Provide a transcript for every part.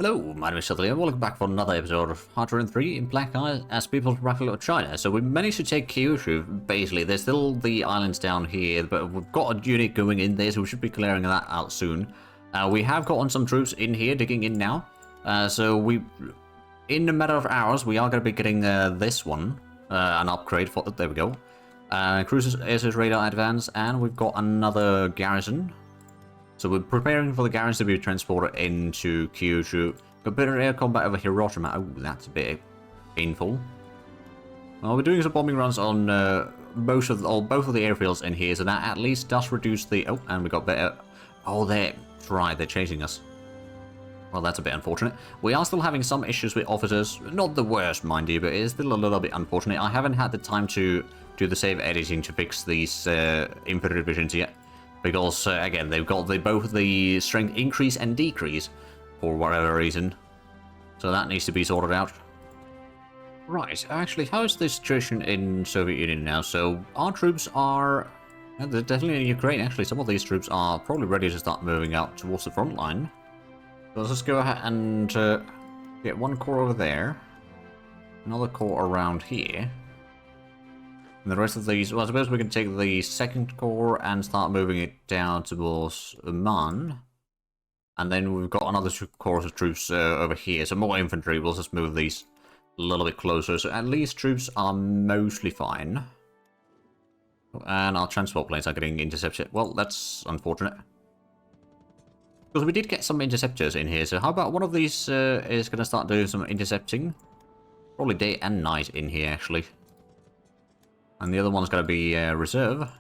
Hello, my name is Sudley, and welcome back for another episode of HoI in Black Isle as People's Republic of China. So we managed to take Kyushu, basically. There's still the islands down here, but we've got a unit going in there, so we should be clearing that out soon. We have gotten some troops in here, digging in now. In a matter of hours, we are going to be getting this one, an upgrade for, there we go. Cruisers, airspace radar advance, and we've got another garrison. So we're preparing for the garrison to be transported into Kyushu. Got better air combat over Hiroshima. Oh, that's a bit painful. Well, we're doing some bombing runs on both of the airfields in here, so that at least does reduce the... Oh, and we got better... Oh, that's right, they're chasing us. Well, that's a bit unfortunate. We are still having some issues with officers. Not the worst, mind you, but it is still a little bit unfortunate. I haven't had the time to do the save editing to fix these infantry divisions yet. Because, again, they've got both the strength increase and decrease, for whatever reason. So that needs to be sorted out. Right, actually, how is the situation in Soviet Union now? So, our troops are... They're definitely in Ukraine, actually. Some of these troops are probably ready to start moving out towards the front line. So let's just go ahead and get one corps over there. Another corps around here. And the rest of these, well, I suppose we can take the second corps and start moving it down towards Uman. And then we've got another two corps of troops over here, so more infantry. We'll just move these a little bit closer, so at least troops are mostly fine. And our transport planes are getting intercepted. Well, that's unfortunate. Because we did get some interceptors in here, so how about one of these is going to start doing some intercepting? Probably day and night in here, actually. And the other one's going to be reserve.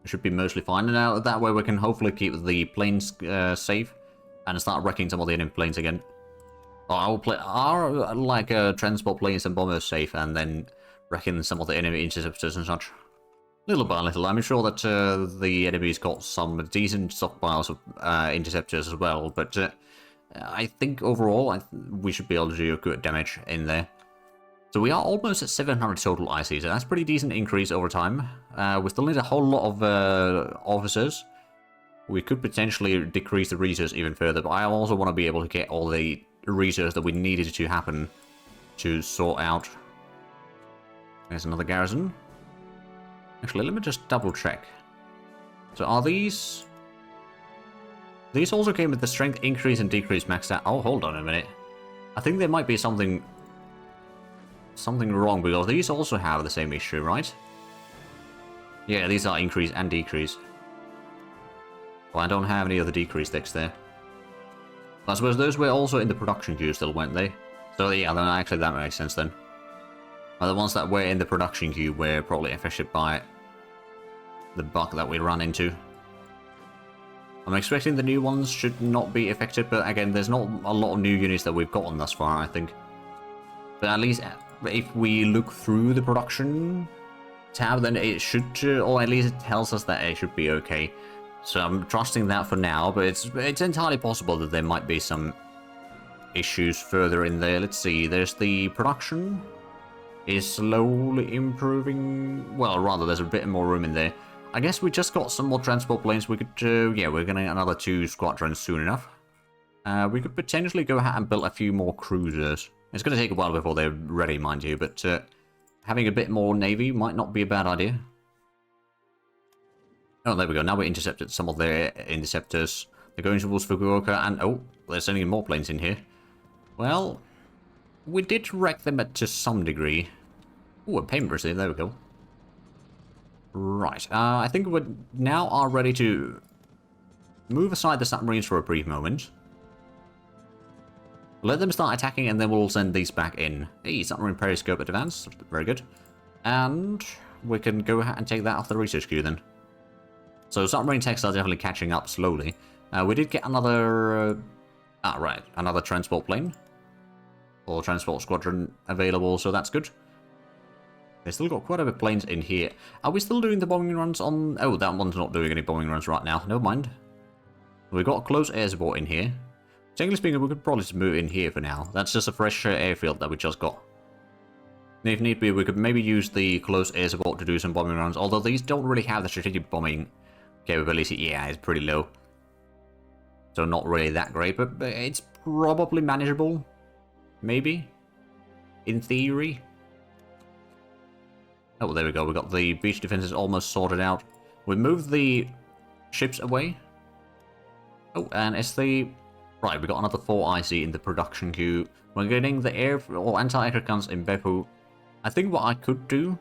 It should be mostly fine. And now that way we can hopefully keep the planes safe and start wrecking some of the enemy planes again. Our transport planes and bombers safe, and then wrecking some of the enemy interceptors and such. Little by little. I'm sure that the enemy's got some decent stockpiles of interceptors as well, but I think overall we should be able to do good damage in there. So we are almost at 700 total IC, so that's a pretty decent increase over time. We still need a whole lot of officers. We could potentially decrease the research even further, but I also want to be able to get all the research that we needed to happen to sort out. There's another garrison. Actually, let me just double check. So are these... These also came with the strength increase and decrease maxed out. Oh, hold on a minute. I think there might be something wrong, because these also have the same issue, right? Yeah, these are increase and decrease. Well, I don't have any other decrease decks there. I suppose those were also in the production queue still, weren't they? So yeah, then actually that makes sense then. Well, the ones that were in the production queue were probably affected by the bug that we ran into. I'm expecting the new ones should not be affected, but again, there's not a lot of new units that we've gotten thus far, I think. But at least if we look through the production tab, then it should, or at least it tells us that it should be okay. So I'm trusting that for now, but it's entirely possible that there might be some issues further in there. Let's see, there's the production is slowly improving. Well, rather, there's a bit more room in there. I guess we just got some more transport planes. We could, yeah, we're going to get another 2 squadrons soon enough. We could potentially go ahead and build a few more cruisers. It's going to take a while before they're ready, mind you, but having a bit more navy might not be a bad idea. Oh, there we go. Now we intercepted some of their interceptors. They're going towards Fukuoka, and oh, they're sending more planes in here. Well, we did wreck them to some degree. Oh, a payment receipt. There we go. Right. I think we now are ready to move aside the submarines for a brief moment. Let them start attacking, and then we'll send these back in. Hey, submarine periscope advance. Very good. And we can go ahead and take that off the research queue then. So submarine techs are definitely catching up slowly. We did get another... right. Another transport plane. Or transport squadron available, so that's good. They've still got quite a bit of planes in here. Are we still doing the bombing runs on... Oh, that one's not doing any bombing runs right now. Never mind. We've got a close air support in here. Technically speaking, we could probably just move in here for now. That's just a fresh airfield that we just got. And if need be, we could maybe use the close air support to do some bombing runs. Although these don't really have the strategic bombing capability. Yeah, it's pretty low. So not really that great, but it's probably manageable. Maybe. In theory. Oh, there we go. We got the beach defenses almost sorted out. We moved the ships away. Oh, and it's the... Right, we got another 4 IC in the production queue. We're getting the air or anti-aircraft guns in Beppu. I think what I could do...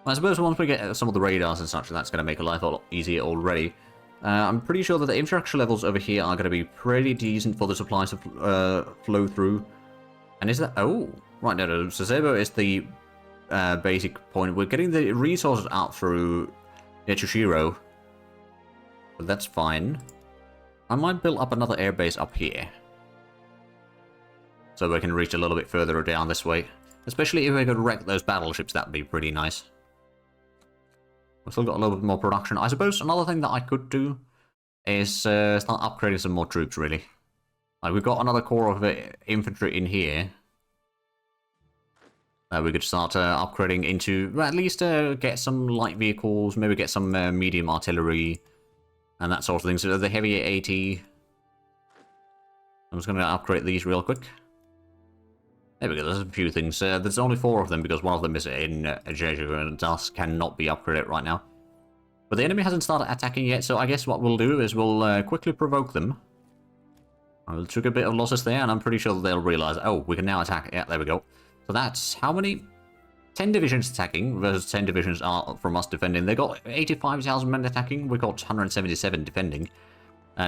I suppose once we get some of the radars and such, that's going to make life a lot easier already. I'm pretty sure that the infrastructure levels over here are going to be pretty decent for the supplies to flow through. And is that... Oh, right, no. Sasebo is the basic point. We're getting the resources out through Chushiro. But that's fine. I might build up another airbase up here. So we can reach a little bit further down this way. Especially if we could wreck those battleships, that'd be pretty nice. We've still got a little bit more production. I suppose another thing that I could do is start upgrading some more troops, really. Like, we've got another core of infantry in here. We could start upgrading into, well, at least get some light vehicles, maybe get some medium artillery, and that sort of thing. So the heavier AT. I'm just going to upgrade these real quick. There we go, there's a few things. There's only 4 of them because one of them is in Jeju and thus cannot be upgraded right now. But the enemy hasn't started attacking yet, so I guess what we'll do is we'll quickly provoke them. I took a bit of losses there, and I'm pretty sure that they'll realize, oh, we can now attack. Yeah, there we go. So that's how many? 10 divisions attacking versus 10 divisions are from us defending. They got 85,000 men attacking, we got 177 defending.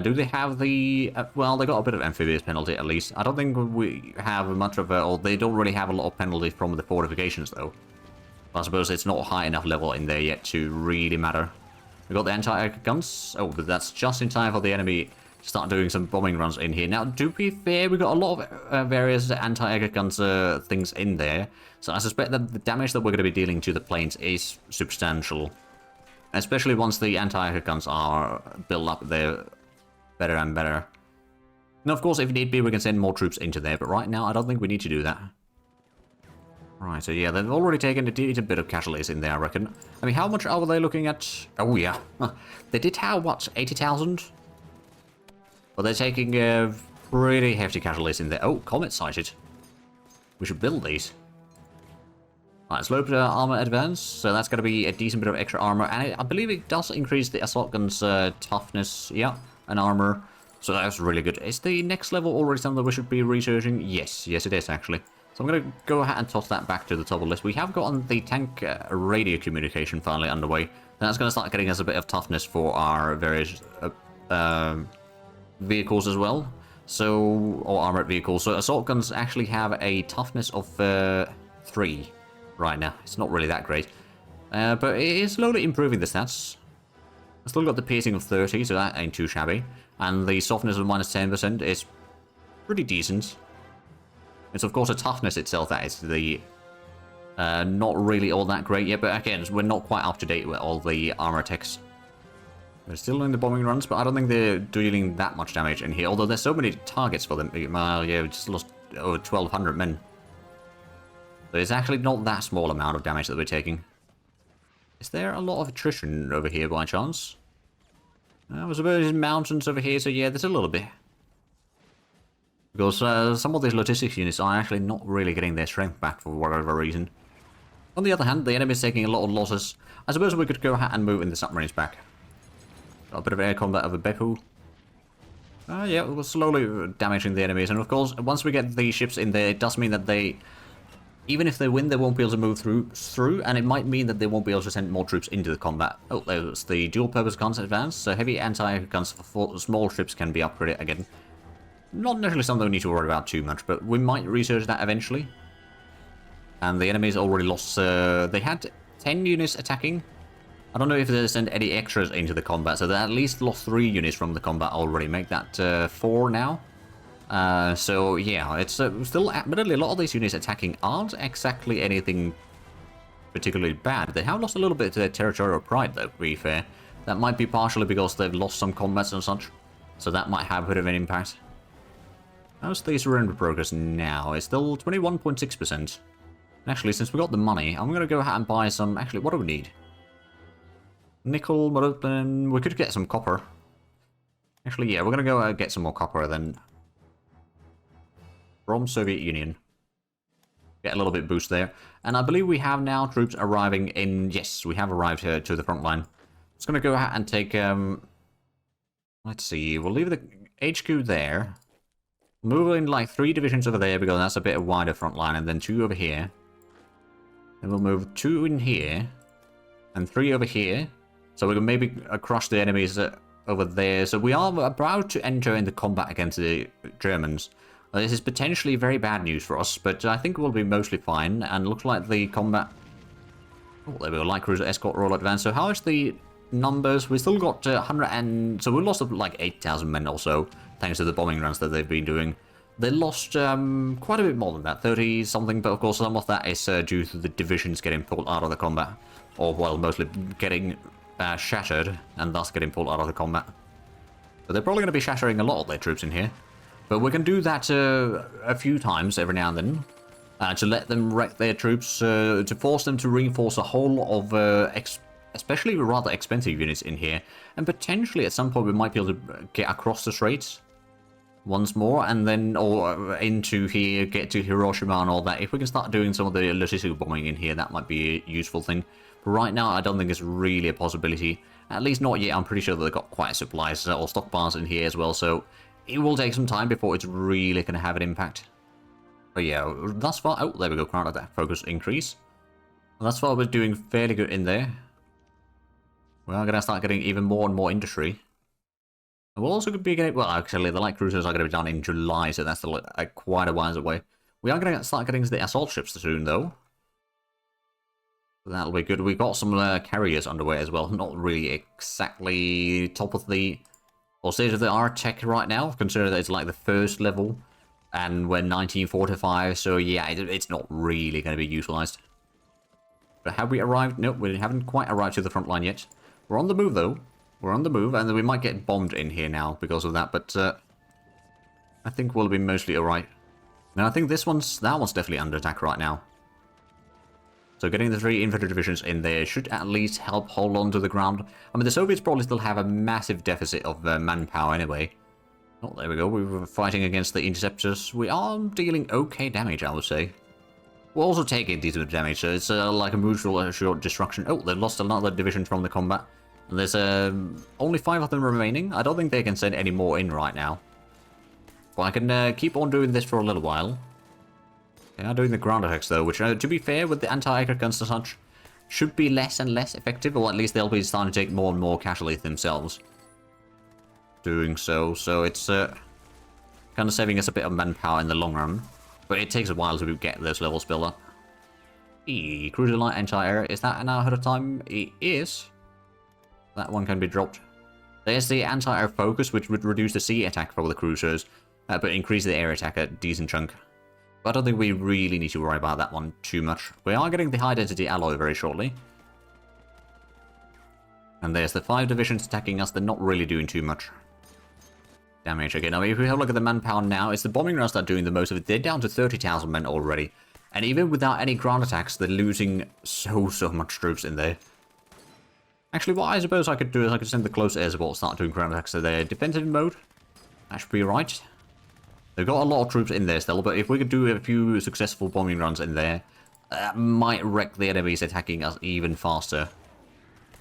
Do they have the... well, they got a bit of amphibious penalty, at least. I don't think we have much of a... or they don't really have a lot of penalty from the fortifications, though. I suppose it's not high enough level in there yet to really matter. We got the anti-air guns. Oh, but that's just in time for the enemy to start doing some bombing runs in here. Now, to be fair, we got a lot of various anti-air guns things in there. So I suspect that the damage that we're going to be dealing to the planes is substantial. Especially once the anti-air guns are built up there. Better and better. And of course, if need be, we can send more troops into there, but right now, I don't think we need to do that. Right, so yeah, they've already taken a decent bit of casualties in there, I reckon. I mean, how much are they looking at? Oh, yeah. They did have, what, 80,000? But they're taking pretty hefty casualties in there. Oh, comet sighted. We should build these. Right, sloped armor advance, so that's going to be a decent bit of extra armor, and I believe it does increase the assault gun's toughness, yeah. And armor, so that's really good. Is the next level already something that we should be researching? Yes, yes it is actually. So I'm going to go ahead and toss that back to the top of the list. We have gotten the tank radio communication finally underway. That's going to start getting us a bit of toughness for our various vehicles as well. So, or armored vehicles. So assault guns actually have a toughness of 3 right now. It's not really that great. But it is slowly improving the stats. I've still got the piercing of 30, so that ain't too shabby. And the softness of minus 10% is pretty decent. It's of course a toughness itself that is the not really all that great yet, but again, we're not quite up to date with all the armor techs. They're still in the bombing runs, but I don't think they're dealing that much damage in here, although there's so many targets for them. Well, yeah, we just lost over 1,200 men. So it's actually not that small amount of damage that we're taking. Is there a lot of attrition over here by chance? I suppose there's mountains over here, so yeah, there's a little bit. Because some of these logistics units are actually not really getting their strength back for whatever reason. On the other hand, the enemy is taking a lot of losses. I suppose we could go ahead and move in the submarines back. Got a bit of air combat over Beppu. Yeah, we're slowly damaging the enemies. And of course, once we get the ships in there, it does mean that they... even if they win, they won't be able to move through, and it might mean that they won't be able to send more troops into the combat. Oh, there's the dual-purpose guns advance, so heavy anti-air guns for small ships can be upgraded again. Not necessarily something we need to worry about too much, but we might research that eventually. And the enemy's already lost, they had 10 units attacking. I don't know if they sent any extras into the combat, so they at least lost 3 units from the combat already. Make that 4 now. So yeah, it's still, admittedly, a lot of these units attacking aren't exactly anything particularly bad. They have lost a little bit to their territorial pride, though, to be fair. That might be partially because they've lost some combats and such, so that might have a bit of an impact. How's the surrender progress now? It's still 21.6%. Actually, since we got the money, I'm going to go ahead and buy some... Actually, what do we need? Nickel, molybdenum... We could get some copper. Actually, yeah, we're gonna go get some more copper then. From Soviet Union. Get a little bit boost there. And I believe we have now troops arriving in... Yes, we have arrived here to the front line. Just gonna go ahead and take... Let's see, we'll leave the HQ there. Move in like 3 divisions over there because that's a bit wider front line, and then 2 over here. Then we'll move 2 in here, and 3 over here. So we can maybe crush the enemies over there. So we are about to enter into combat against the Germans. This is potentially very bad news for us, but I think we'll be mostly fine. And looks like the combat... Oh, there we go, light cruiser escort roll advance. So how is the numbers? We still got 100 and... So we lost like 8,000 men or so, thanks to the bombing runs that they've been doing. They lost quite a bit more than that, 30 something, but of course some of that is due to the divisions getting pulled out of the combat. Or, well, mostly getting shattered, and thus getting pulled out of the combat. But they're probably going to be shattering a lot of their troops in here. But we can do that a few times every now and then. To let them wreck their troops, to force them to reinforce a whole lot of especially rather expensive units in here. And potentially at some point we might be able to get across the Straits once more, and then or into here, get to Hiroshima and all that. If we can start doing some of the logistical bombing in here, that might be a useful thing. But right now I don't think it's really a possibility. At least not yet. I'm pretty sure that they've got quite supplies or stockpiles in here as well, so it will take some time before it's really going to have an impact. But yeah, thus far... Oh, there we go. Ground attack focus increase. Thus far we're doing fairly good in there. We are going to start getting even more and more industry. And we'll also be getting... Well, actually, the light cruisers are going to be done in July, so that's still quite a while away. We are going to start getting the assault ships soon, though. So that'll be good. We've got some carriers underway as well. Not really exactly top of the... or state of the art tech right now. Consider that it's like the first level. And we're 1945, so yeah, it's not really going to be utilized. But have we arrived? Nope, we haven't quite arrived to the front line yet. We're on the move, though. We're on the move, and we might get bombed in here now because of that, but I think we'll be mostly alright. Now, I think that one's definitely under attack right now. So getting the 3 infantry divisions in there should at least help hold on to the ground. I mean, the Soviets probably still have a massive deficit of manpower anyway. Oh, there we go. We were fighting against the interceptors. We are dealing okay damage, I would say. We're also taking decent damage, so it's like a mutual assured destruction. Oh, they've lost another division from the combat. And there's only 5 of them remaining. I don't think they can send any more in right now. But I can keep on doing this for a little while. They are doing the ground attacks, though, which, to be fair, with the anti-aircraft guns and such, should be less and less effective, or at least they'll be starting to take more and more casualties themselves. Doing so, so it's kind of saving us a bit of manpower in the long run. But it takes a while to get those levels built up. Cruiser light anti-air, is that an hour ahead of time? It is. That one can be dropped. There's the anti-air focus, which would reduce the sea attack for the cruisers, but increase the air attack a decent chunk. But I don't think we really need to worry about that one too much. We are getting the high-density alloy very shortly. And there's the 5 divisions attacking us. They're not really doing too much damage again. I mean, if we have a look at the manpower now, it's the bombing runs that are doing the most of it. They're down to 30,000 men already. And even without any ground attacks, they're losing so much troops in there. Actually, what I suppose I could do is I could send the close air support, start doing ground attacks to their defensive mode. That should be right. They've got a lot of troops in there still, but if we could do a few successful bombing runs in there, that might wreck the enemies attacking us even faster.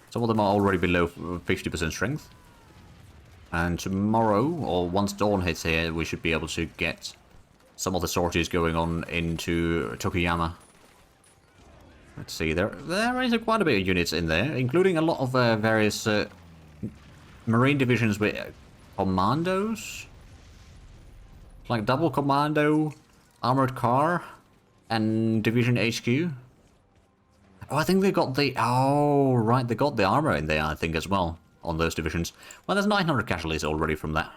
Some of them are already below 50% strength. And tomorrow, or once dawn hits here, we should be able to get some of the sorties going on into Tokuyama. Let's see, there is quite a bit of units in there, including a lot of various marine divisions with commandos. Like double commando, armored car, and division HQ. Oh, I think they got the... Oh, right, they got the armor in there, I think, as well, on those divisions. Well, there's 900 casualties already from that.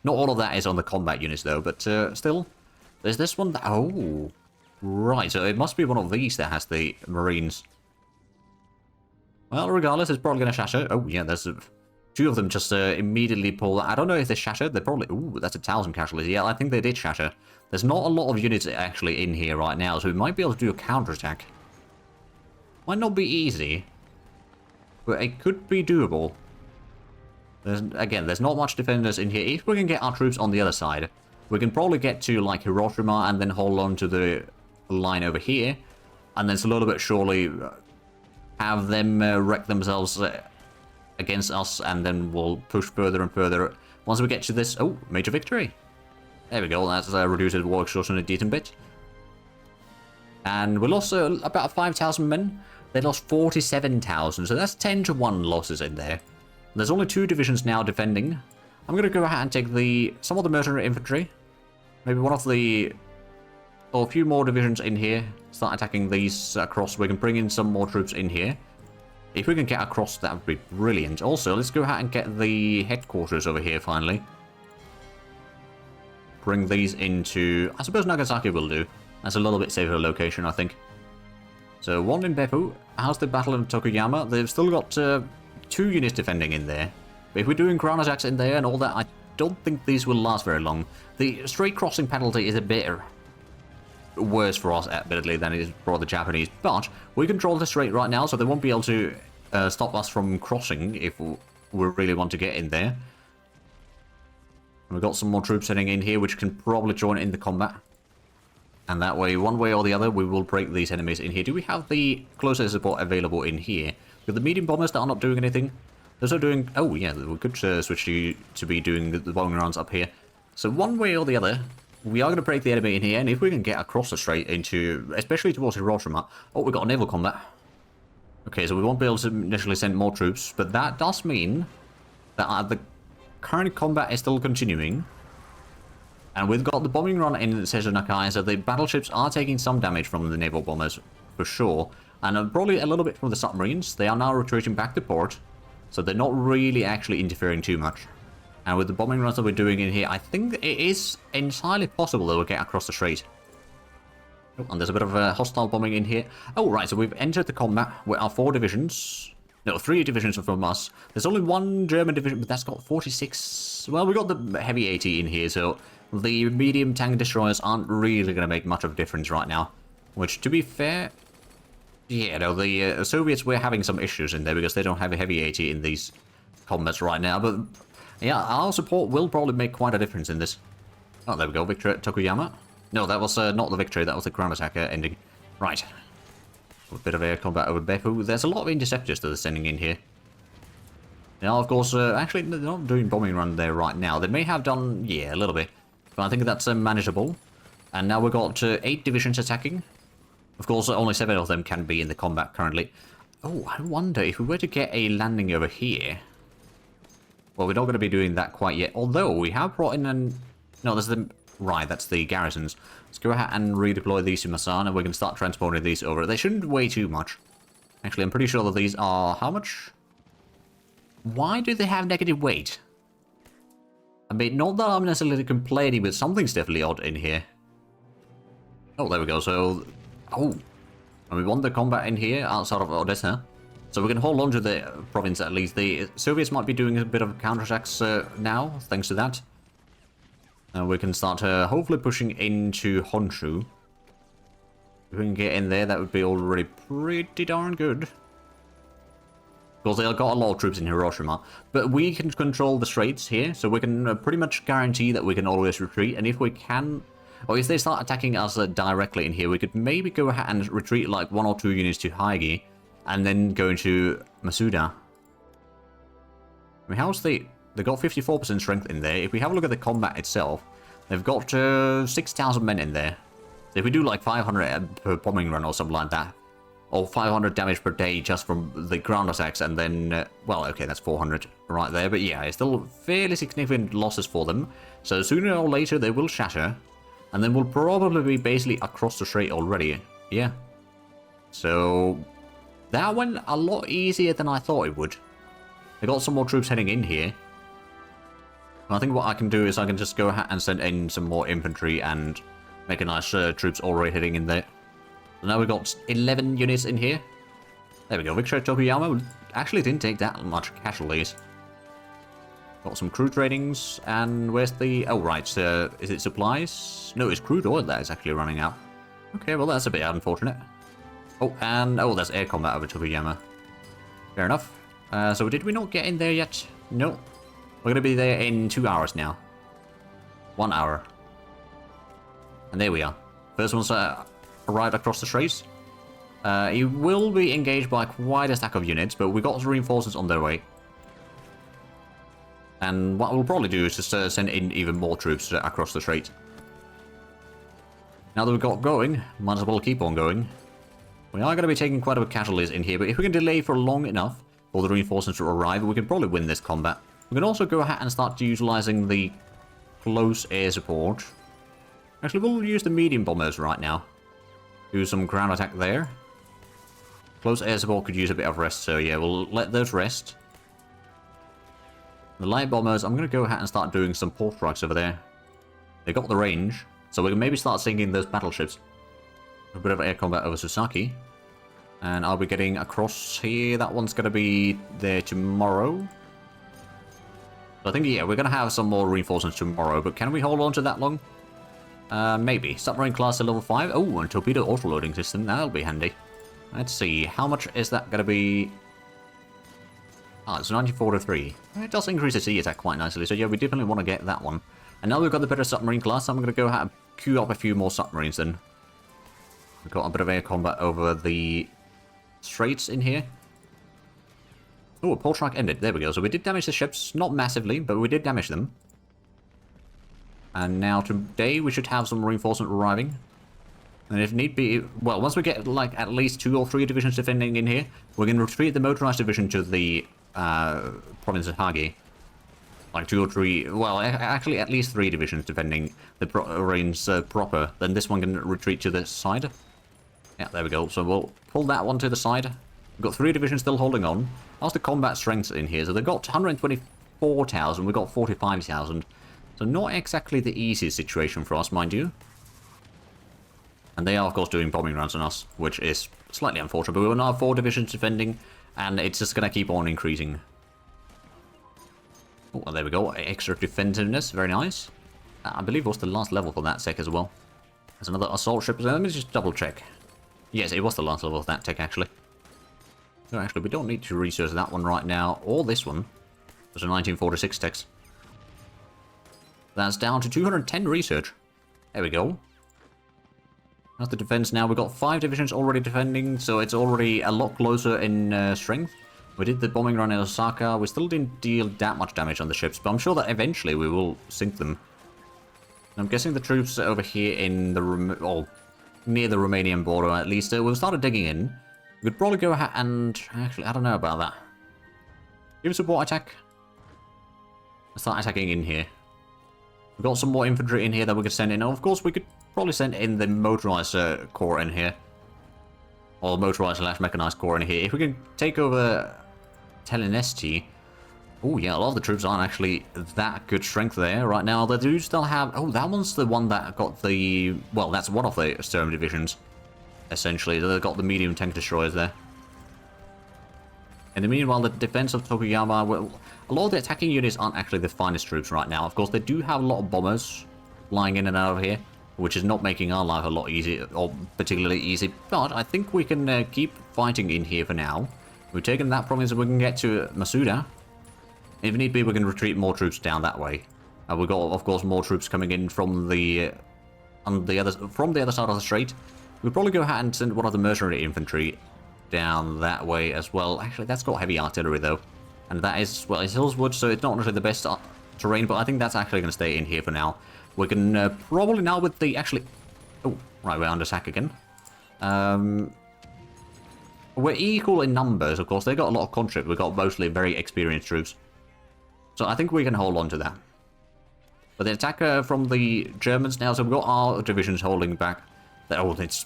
Not all of that is on the combat units, though, but still. There's this one... Oh, right, so it must be one of these that has the marines. Well, regardless, it's probably going to shatter. Oh, yeah, there's 2 of them just immediately pull... I don't know if they shattered. They're probably... Ooh, that's 1,000 casualties. Yeah, I think they did shatter. There's not a lot of units actually in here right now, so we might be able to do a counterattack. Might not be easy, but it could be doable. There's not much defenders in here. If we can get our troops on the other side, we can probably get to, like, Hiroshima and then hold on to the line over here. And then slowly but surely have them wreck themselves against us, and then we'll push further and further. Once we get to this... Oh, major victory. There we go. That's reduced the war exhaustion a decent bit. And we lost about 5,000 men. They lost 47,000, so that's 10-1 losses in there. There's only 2 divisions now defending. I'm going to go ahead and take some of the mercenary infantry. Maybe one of the... or a few more divisions in here. Start attacking these across. We can bring in some more troops in here. If we can get across, that would be brilliant. Also, let's go ahead and get the headquarters over here finally. Bring these into... I suppose Nagasaki will do. That's a little bit safer location, I think. So, one in Beppu. How's the Battle of Tokuyama? They've still got 2 units defending in there. But if we're doing ground attacks in there and all that, I don't think these will last very long. The straight crossing penalty is a bit worse for us, admittedly, than it is for the Japanese. But we control the strait right now, so they won't be able to stop us from crossing if we really want to get in there. We've got some more troops heading in here, which can probably join in the combat. And that way, one way or the other, we will break these enemies in here. Do we have the close air support available in here? With the medium bombers that are not doing anything. Those are doing... Oh, yeah, we could switch to be doing the bombing rounds up here. So one way or the other, we are going to break the enemy in here. And if we can get across the strait into... especially towards Hiroshima... Oh, we've got a naval combat. Okay, so we won't be able to initially send more troops. But that does mean that the current combat is still continuing. And we've got the bombing run in Seisho-Nakai, so the battleships are taking some damage from the naval bombers, for sure. And probably a little bit from the submarines. They are now retreating back to port, so they're not really actually interfering too much. And with the bombing runs that we're doing in here, I think it is entirely possible that we'll get across the strait. Oh, and there's a bit of hostile bombing in here. Oh, right, so we've entered the combat with our 4 divisions. No, 3 divisions from us. There's only 1 German division, but that's got 46... Well, we got the heavy AT in here, so... the medium tank destroyers aren't really going to make much of a difference right now. Which, to be fair... yeah, no, the Soviets were having some issues in there because they don't have a heavy AT in these combats right now. But, yeah, our support will probably make quite a difference in this. Oh, there we go. Victory at Tokuyama. No, that was not the victory. That was the ground attack ending. Right. A bit of air combat over Beppu. There's a lot of interceptors that they're sending in here. Now, of course, actually, they're not doing bombing run there right now. They may have done, yeah, a little bit. But I think that's manageable. And now we've got 8 divisions attacking. Of course, only 7 of them can be in the combat currently. Oh, I wonder if we were to get a landing over here. Well, we're not going to be doing that quite yet. Although, we have brought in an... no, that's the... right, that's the garrisons. Let's go ahead and redeploy these to Masan, and we can start transporting these over. They shouldn't weigh too much. Actually, I'm pretty sure that these are... how much? Why do they have negative weight? I mean, not that I'm necessarily complaining, but something's definitely odd in here. Oh, there we go. So, oh, and we won the combat in here outside of Odessa. So we can hold on to the province at least. The Soviets might be doing a bit of counterattacks now, thanks to that. And we can start hopefully pushing into Honshu. If we can get in there, that would be already pretty darn good. Because they've got a lot of troops in Hiroshima. But we can control the straits here, so we can pretty much guarantee that we can always retreat. And if we can... or if they start attacking us directly in here, we could maybe go ahead and retreat like 1 or 2 units to Haigi. And then go into Masuda. I mean, how's the... they've got 54% strength in there. If we have a look at the combat itself, they've got 6,000 men in there. So if we do like 500 per bombing run or something like that, or 500 damage per day just from the ground attacks, and then, well, okay, that's 400 right there. But yeah, it's still fairly significant losses for them. So sooner or later, they will shatter. And then we'll probably be basically across the strait already. Yeah. So that went a lot easier than I thought it would. I got some more troops heading in here. I think what I can do is I can just go ahead and send in some more infantry and make a nice troops already heading in there. So now we've got 11 units in here. There we go. Victory at Tokuyama actually didn't take that much casualties. Got some crude ratings, and where's the... oh, right. Is it supplies? No, it's crude oil that is actually running out. Okay, well, that's a bit unfortunate. Oh, and... oh, there's air combat over Tokuyama. Fair enough. So did we not get in there yet? No. We're going to be there in 2 hours now. 1 hour. And there we are. First one's arrived across the Straits. He will be engaged by quite a stack of units, but we got reinforcements on their way. And what we'll probably do is just send in even more troops across the Strait. Now that we've got going, might as well keep on going. We are going to be taking quite a bit of casualties in here, but if we can delay for long enough for the reinforcements to arrive, we can probably win this combat. We can also go ahead and start utilizing the close air support. Actually, we'll use the medium bombers right now. Do some ground attack there. Close air support could use a bit of rest, so yeah, we'll let those rest. The light bombers, I'm going to go ahead and start doing some port strikes over there. They got the range, so we can maybe start sinking those battleships. A bit of air combat over Sasaki. And I'll be getting across here. That one's going to be there tomorrow. So I think, yeah, we're going to have some more reinforcements tomorrow, but can we hold on to that long? Maybe. Submarine class at level 5. Oh, and torpedo autoloading system. That'll be handy. Let's see. How much is that going to be? Ah, it's 94 to 3. It does increase the sea attack quite nicely, so yeah, we definitely want to get that one. And now we've got the better submarine class, I'm going to go ahead and queue up a few more submarines then. We've got a bit of air combat over the Straits in here. Oh, a port strike ended. There we go. So we did damage the ships, not massively, but we did damage them. And now today we should have some reinforcement arriving. And if need be, well, once we get like at least 2 or 3 divisions defending in here, we can retreat the motorized division to the province of Hagi. Like 2 or 3, well, actually at least 3 divisions defending the range proper. Then this one can retreat to the side. Yeah, there we go. So we'll pull that one to the side. We've got 3 divisions still holding on. How's the combat strength in here? So they've got 124,000, we've got 45,000. So not exactly the easiest situation for us, mind you. And they are, of course, doing bombing runs on us, which is slightly unfortunate. But we will now have 4 divisions defending, and it's just going to keep on increasing. Oh, well, there we go. Extra defensiveness. Very nice. I believe it was the last level for that sec as well. There's another assault ship. Let me just double check. Yes, it was the last level of that tech, actually. So actually, we don't need to research that one right now, or this one. There's a 1946 text. That's down to 210 research. There we go. That's the defense now. We've got 5 divisions already defending, so it's already a lot closer in strength. We did the bombing run in Osaka. We still didn't deal that much damage on the ships, but I'm sure that eventually we will sink them. I'm guessing the troops over here in the near the Romanian border, at least, we've started digging in. We could probably go ahead and... Actually, I don't know about that. Give support attack. Let's start attacking in here. We've got some more infantry in here that we could send in. And of course, we could probably send in the motorized corps in here. Or motorized / mechanized corps in here. If we can take over Telenesti. Oh yeah, a lot of the troops aren't actually that good strength there right now. They do still have... Oh, that one's the one that got the... Well, that's one of the Sturm divisions. Essentially, they've got the medium tank destroyers there. In the meanwhile, the defense of Tokuyama... Well, a lot of the attacking units aren't actually the finest troops right now. Of course, they do have a lot of bombers flying in and out of here, which is not making our life a lot easier, or particularly easy. But I think we can keep fighting in here for now. We've taken that province and we can get to Masuda. If need be, we can retreat more troops down that way. We've got, of course, more troops coming in from the other side of the strait. We'll probably go ahead and send one of the mercenary infantry down that way as well. Actually, that's got heavy artillery though, and that is, well, it's Hillswood, so it's not necessarily the best terrain. But I think that's actually going to stay in here for now. We can probably now with the actually. Oh, right, we're under attack again. We're equal in numbers, of course. They got a lot of conscript. We've got mostly very experienced troops. So I think we can hold on to that. But the attack from the Germans now, so we've got our divisions holding back. Oh, it's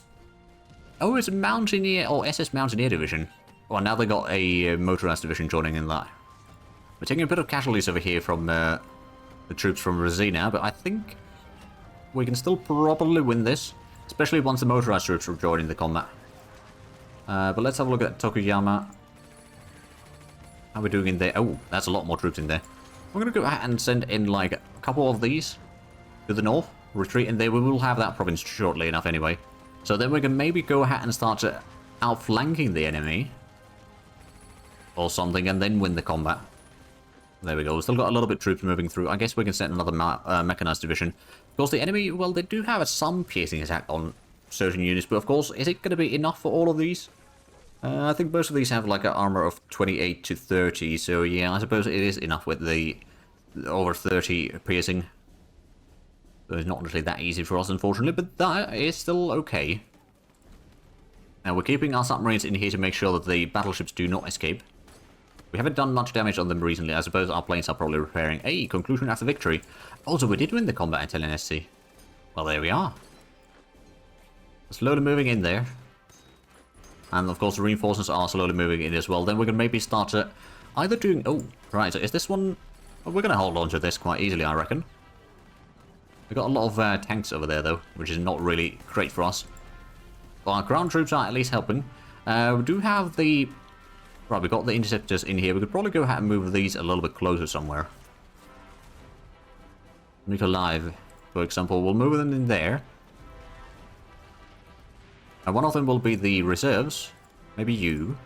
a Mountaineer, or SS Mountaineer division. Well, now they got a motorized division joining in that. We're taking a bit of casualties over here from the troops from Resina, but I think we can still probably win this. Especially once the motorized troops are joining the combat. But let's have a look at Tokuyama. How are we doing in there? Oh, that's a lot more troops in there. We're going to go ahead and send in like a couple of these to the north. Retreat in there. We will have that province shortly enough anyway. So then we can maybe go ahead and start outflanking the enemy. Or something, and then win the combat. There we go. We've still got a little bit of troops moving through. I guess we can send another mechanized division. Of course, the enemy, well, they do have some piercing attack on certain units, but of course, is it going to be enough for all of these? I think most of these have like an armor of 28 to 30, so yeah, I suppose it is enough with the over 30 piercing. So it's not really that easy for us, unfortunately, but that is still okay. Now, we're keeping our submarines in here to make sure that the battleships do not escape. We haven't done much damage on them recently. I suppose our planes are probably repairing. Hey, conclusion after victory. Also, we did win the combat intel in SC. Well, there we are. Slowly moving in there. And of course the reinforcements are slowly moving in as well. Then we can maybe start either doing... Oh, right, so is this one... Well, we're going to hold on to this quite easily, I reckon. We've got a lot of tanks over there, though, which is not really great for us. But our ground troops are at least helping. We do have the... Right, we've got the interceptors in here. We could probably go ahead and move these a little bit closer somewhere. Live, for example. We'll move them in there. And one of them will be the reserves. Maybe you.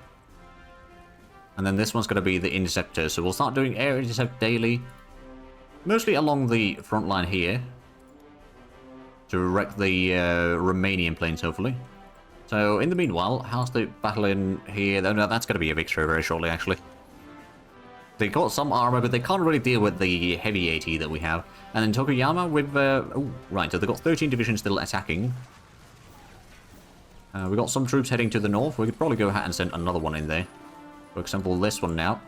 And then this one's going to be the interceptor. So we'll start doing air intercept daily. Mostly along the front line here. To wreck the Romanian planes, hopefully. So, in the meanwhile, how's the battle in here? No, that's going to be a victory very shortly, actually. They got some armor, but they can't really deal with the heavy AT that we have. And then Tokuyama with... oh, right, so they've got 13 divisions still attacking. We've got some troops heading to the north. We could probably go ahead and send another one in there. For example, this one now.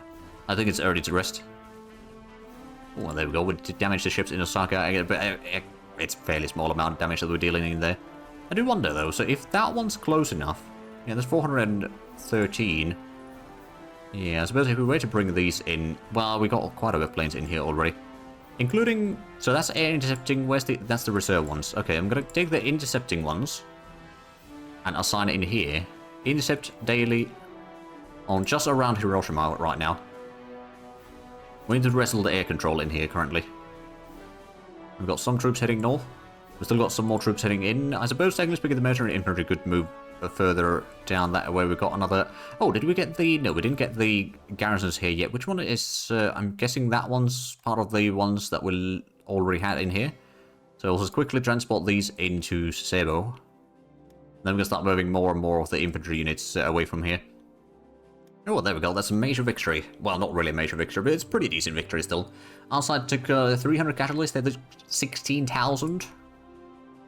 I think it's early to rest. Oh, there we go. We damage the ships in Osaka. But it's a fairly small amount of damage that we're dealing in there. I do wonder, though. So if that one's close enough... Yeah, there's 413. Yeah, I suppose if we were to bring these in... Well, we got quite a bit of planes in here already. Including... So that's air intercepting. Where's the... That's the reserve ones. Okay, I'm going to take the intercepting ones. And assign it in here. Intercept daily on just around Hiroshima right now. We need to wrestle the air control in here currently. We've got some troops heading north. We've still got some more troops heading in. I suppose technically speaking the military and infantry could move further down that way. We've got another... Oh, did we get the... No, we didn't get the garrisons here yet. Which one is... I'm guessing that one's part of the ones that we already had in here. So we'll just quickly transport these into Sasebo. Then we're going to start moving more and more of the infantry units away from here. Oh, there we go. That's a major victory. Well, not really a major victory, but it's a pretty decent victory still. Our side took 300 casualties. They did 16,000.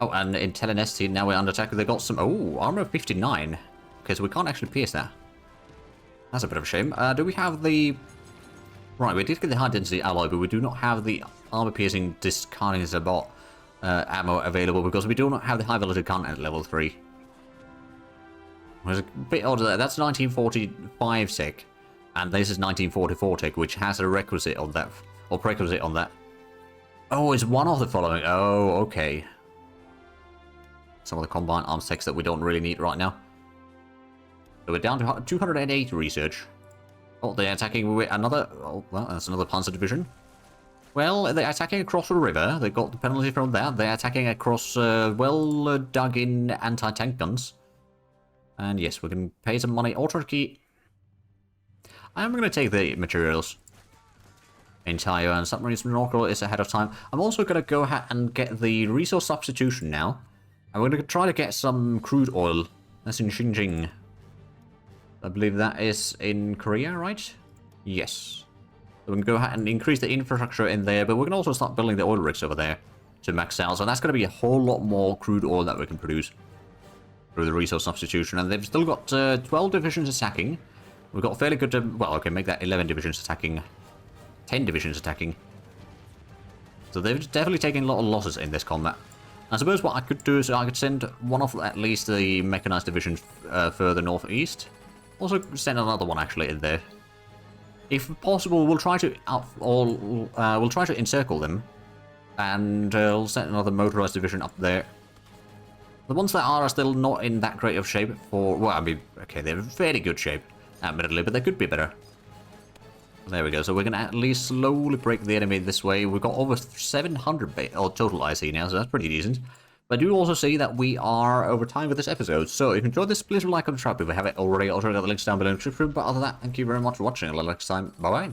Oh, and in Telenesti, now we're under attack. They got some... Oh, armor of 59. Okay, so we can't actually pierce that. That's a bit of a shame. Do we have the... Right, we did get the high-density alloy, but we do not have the armor-piercing discarding Zabot ammo available because we do not have the high-velocity content level 3. It's a bit odd there. That's 1945 sec, and this is 1944 tech, which has a requisite on that, or prerequisite on that. Oh, it's one of the following. Oh, okay. Some of the combined arms techs that we don't really need right now. So we're down to 208 research. Oh, they're attacking with another... Oh, well, that's another Panzer division. Well, they're attacking across the river. They got the penalty from that. They're attacking across well-dug-in anti-tank guns. And yes, we can pay some money. Auto key. I'm going to take the materials. Entire and submarines from Norco is ahead of time. I'm also going to go ahead and get the resource substitution now. I'm going to try to get some crude oil. That's in Xinjiang. I believe that is in Korea, right? Yes. So we can go ahead and increase the infrastructure in there, but we can also start building the oil rigs over there to max out. So that's going to be a whole lot more crude oil that we can produce through the resource substitution. And they've still got 12 divisions attacking. We've got fairly good... well, okay, make that 11 divisions attacking. 10 divisions attacking. So they've definitely taken a lot of losses in this combat. I suppose what I could do is I could send one of at least the mechanized divisions further northeast. Also send another one actually in there. If possible, we'll try to we'll try to encircle them, and we'll send another motorized division up there. The ones that are still not in that great of shape for... Well, I mean, okay, they're in fairly good shape, admittedly, but they could be better. There we go, so we're going to at least slowly break the enemy this way. We've got over 700 total IC now, so that's pretty decent. But I do also see that we are over time with this episode, so if you enjoyed this, please like and subscribe if you haven't already. Also, got the links down below in the description, but other than that, thank you very much for watching. Until next time, bye-bye.